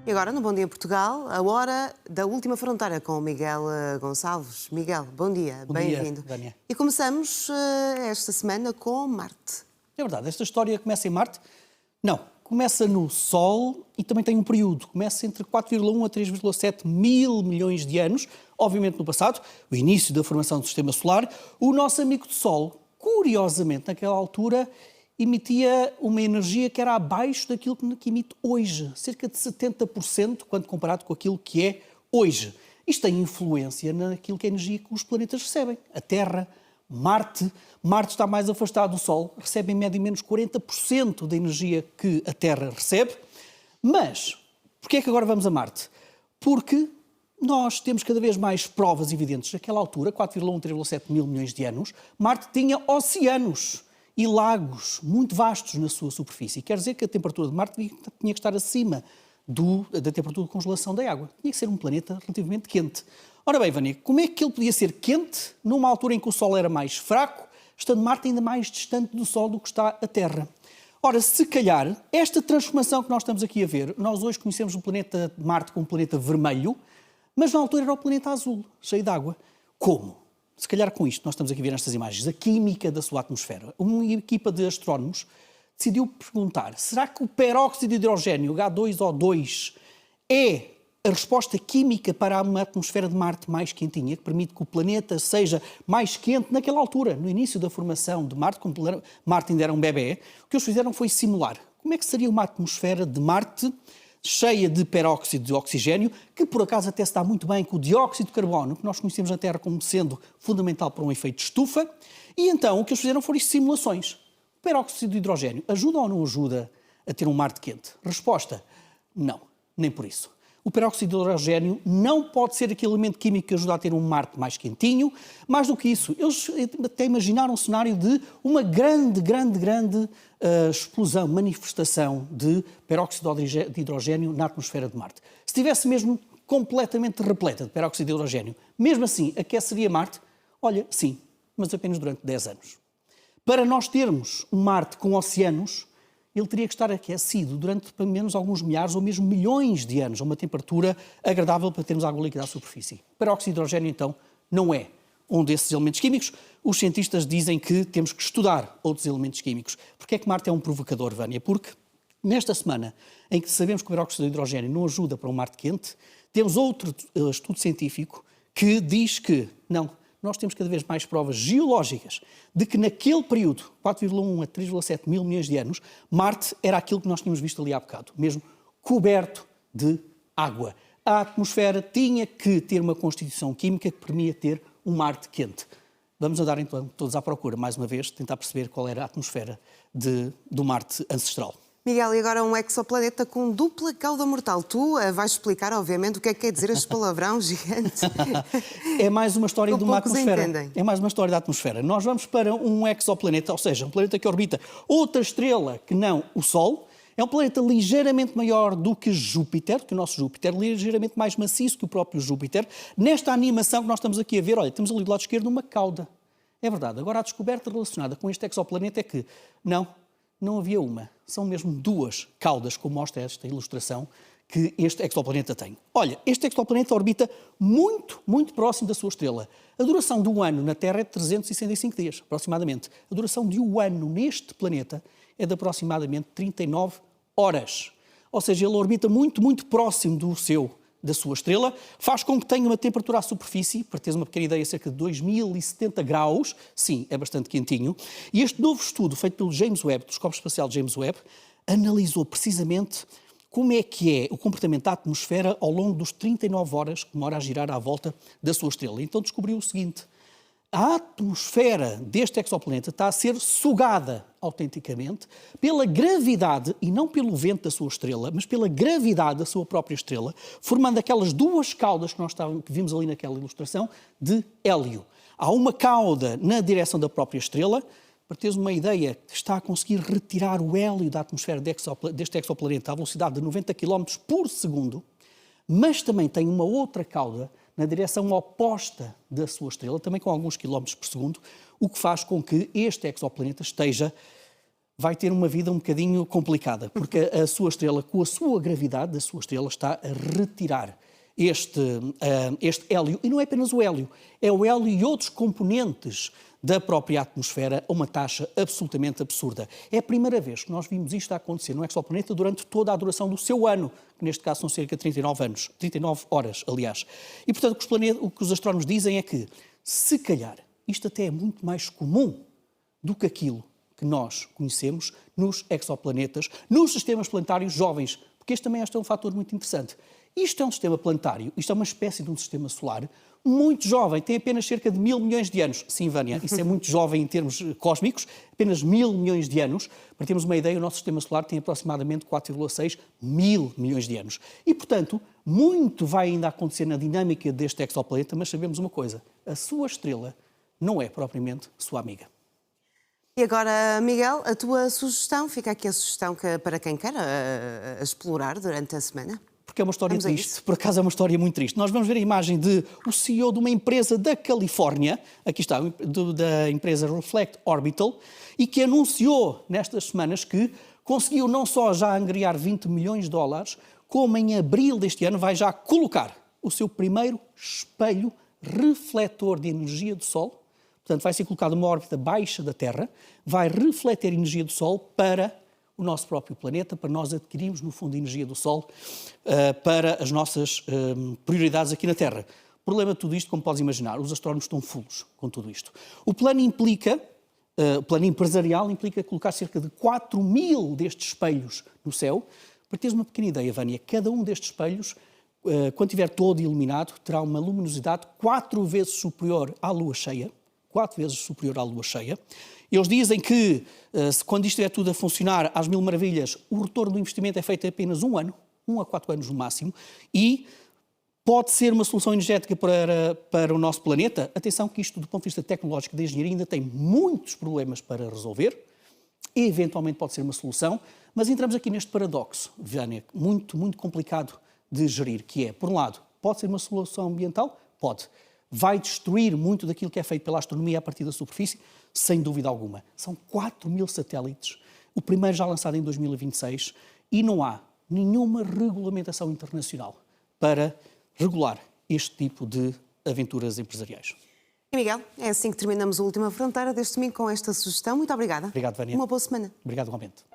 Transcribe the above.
E agora, no Bom Dia Portugal, a hora da última fronteira com o Miguel Gonçalves. Miguel, bom dia, bem-vindo. Vânia. E começamos esta semana com Marte. É verdade, esta história começa em Marte? Não, começa no Sol e também tem um período. Começa entre 4,1 a 3,7 mil milhões de anos, obviamente no passado, o início da formação do Sistema Solar. O nosso amigo do Sol, curiosamente, naquela altura, emitia uma energia que era abaixo daquilo que emite hoje, cerca de 70% quando comparado com aquilo que é hoje. Isto tem influência naquilo que é a energia que os planetas recebem. A Terra, Marte está mais afastado do Sol, recebe em média menos 40% da energia que a Terra recebe. Mas, porquê é que agora vamos a Marte? Porque nós temos cada vez mais provas evidentes. Naquela altura, 4,1, 3,7 mil milhões de anos, Marte tinha oceanos e lagos muito vastos na sua superfície. Quer dizer que a temperatura de Marte tinha que estar acima da temperatura de congelação da água. Tinha que ser um planeta relativamente quente. Ora bem, Vânia, como é que ele podia ser quente numa altura em que o Sol era mais fraco, estando Marte ainda mais distante do Sol do que está a Terra? Ora, se calhar, esta transformação que nós estamos aqui a ver, nós hoje conhecemos o planeta Marte como um planeta vermelho, mas na altura era o planeta azul, cheio de água. Como? Se calhar com isto, nós estamos aqui a ver nestas imagens, a química da sua atmosfera. Uma equipa de astrónomos decidiu perguntar, será que o peróxido de hidrogênio, H2O2, é a resposta química para uma atmosfera de Marte mais quentinha, que permite que o planeta seja mais quente naquela altura, no início da formação de Marte, quando Marte ainda era um bebê? O que eles fizeram foi simular como é que seria uma atmosfera de Marte cheia de peróxido de oxigênio, que por acaso até se dá muito bem com o dióxido de carbono, que nós conhecemos na Terra como sendo fundamental para um efeito de estufa. E então o que eles fizeram foram simulações. O peróxido de hidrogênio ajuda ou não ajuda a ter um Marte quente? Resposta: não, nem por isso. O peróxido de hidrogênio não pode ser aquele elemento químico que ajuda a ter um Marte mais quentinho. Mais do que isso, eles até imaginaram um cenário de uma grande explosão, manifestação de peróxido de hidrogênio na atmosfera de Marte. Se estivesse mesmo completamente repleta de peróxido de hidrogênio, mesmo assim aqueceria Marte? Olha, sim, mas apenas durante 10 anos. Para nós termos um Marte com oceanos, ele teria que estar aquecido durante pelo menos alguns milhares ou mesmo milhões de anos, a uma temperatura agradável para termos água líquida à superfície. Peróxido de hidrogênio, então, não é um desses elementos químicos. Os cientistas dizem que temos que estudar outros elementos químicos. Porquê é que Marte é um provocador, Vânia? Porque nesta semana, em que sabemos que o peróxido de hidrogênio não ajuda para um Marte quente, temos outro estudo científico que diz que, não, nós temos cada vez mais provas geológicas de que naquele período, 4,1 a 3,7 mil milhões de anos, Marte era aquilo que nós tínhamos visto ali há bocado, mesmo coberto de água. A atmosfera tinha que ter uma constituição química que permitia ter um Marte quente. Vamos andar então todos à procura, mais uma vez, tentar perceber qual era a atmosfera do Marte ancestral. Miguel, e agora um exoplaneta com dupla cauda mortal. Tu vais explicar, obviamente, o que é que quer dizer este palavrão gigante. É mais uma história de uma atmosfera. Entendem. É mais uma história da atmosfera. Nós vamos para um exoplaneta, ou seja, um planeta que orbita outra estrela que não o Sol. É um planeta ligeiramente maior do que Júpiter, que o nosso Júpiter, ligeiramente mais maciço que o próprio Júpiter. Nesta animação que nós estamos aqui a ver, olha, temos ali do lado esquerdo uma cauda. É verdade. Agora, a descoberta relacionada com este exoplaneta é que não havia uma, são mesmo duas caudas, como mostra esta ilustração, que este exoplaneta tem. Olha, este exoplaneta orbita muito próximo da sua estrela. A duração de um ano na Terra é de 365 dias, aproximadamente. A duração de um ano neste planeta é de aproximadamente 39 horas. Ou seja, ele orbita muito próximo da sua estrela, faz com que tenha uma temperatura à superfície, para teres uma pequena ideia, cerca de 2070 graus, sim, é bastante quentinho, e este novo estudo, feito pelo James Webb, telescópio espacial James Webb, analisou precisamente como é que é o comportamento da atmosfera ao longo dos 39 horas que demora a girar à volta da sua estrela. Então descobriu o seguinte: a atmosfera deste exoplaneta está a ser sugada autenticamente pela gravidade, e não pelo vento da sua estrela, mas pela gravidade da sua própria estrela, formando aquelas duas caudas que vimos ali naquela ilustração de hélio. Há uma cauda na direção da própria estrela, para teres uma ideia, está a conseguir retirar o hélio da atmosfera deste exoplaneta à velocidade de 90 km por segundo, mas também tem uma outra cauda na direção oposta da sua estrela, também com alguns quilómetros por segundo, o que faz com que este exoplaneta esteja vai ter uma vida um bocadinho complicada, porque a sua estrela, com a sua gravidade, a sua estrela está a retirar este hélio, e não é apenas o hélio, é o hélio e outros componentes da própria atmosfera a uma taxa absolutamente absurda. É a primeira vez que nós vimos isto a acontecer no exoplaneta durante toda a duração do seu ano, que neste caso são cerca de 39 horas, aliás. E, portanto, o que os astrónomos dizem é que, se calhar, isto até é muito mais comum do que aquilo que nós conhecemos nos exoplanetas, nos sistemas planetários jovens, porque este também é um fator muito interessante. Isto é um sistema planetário, isto é uma espécie de um sistema solar muito jovem, tem apenas cerca de 1.000 milhões de anos. Sim, Vânia, isso é muito jovem em termos cósmicos, apenas 1.000 milhões de anos. Para termos uma ideia, o nosso sistema solar tem aproximadamente 4,6 mil milhões de anos. E, portanto, muito vai ainda acontecer na dinâmica deste exoplaneta, mas sabemos uma coisa, a sua estrela não é propriamente sua amiga. E agora, Miguel, a tua sugestão, fica aqui a sugestão para quem quer explorar durante a semana. Porque é uma história triste, por acaso é uma história muito triste. Nós vamos ver a imagem de o CEO de uma empresa da Califórnia, aqui está, da empresa Reflect Orbital, e que anunciou nestas semanas que conseguiu não só já angariar 20 milhões de dólares, como em abril deste ano vai já colocar o seu primeiro espelho refletor de energia do Sol. Portanto, vai ser colocado numa órbita baixa da Terra, vai refletir energia do Sol para o nosso próprio planeta, para nós adquirirmos, no fundo, a energia do Sol para as nossas prioridades aqui na Terra. O problema de tudo isto, como podes imaginar, os astrónomos estão fulos com tudo isto. O plano empresarial implica colocar cerca de 4.000 destes espelhos no céu. Para teres uma pequena ideia, Vânia, cada um destes espelhos, quando estiver todo iluminado, terá uma luminosidade 4 vezes superior à Lua cheia. 4 vezes superior à Lua cheia. Eles dizem que, quando isto estiver tudo a funcionar às mil maravilhas, o retorno do investimento é feito em apenas 1 ano, 1 a 4 anos no máximo, e pode ser uma solução energética para o nosso planeta. Atenção que isto, do ponto de vista tecnológico da engenharia, ainda tem muitos problemas para resolver, e eventualmente pode ser uma solução, mas entramos aqui neste paradoxo, Vânia, muito, muito complicado de gerir, que é, por um lado, pode ser uma solução ambiental? Pode. Vai destruir muito daquilo que é feito pela astronomia a partir da superfície? Sem dúvida alguma. São 4.000 satélites, o primeiro já lançado em 2026, e não há nenhuma regulamentação internacional para regular este tipo de aventuras empresariais. E Miguel, é assim que terminamos a Última Fronteira deste domingo com esta sugestão. Muito obrigada. Obrigado, Vânia. Uma boa semana. Obrigado, igualmente.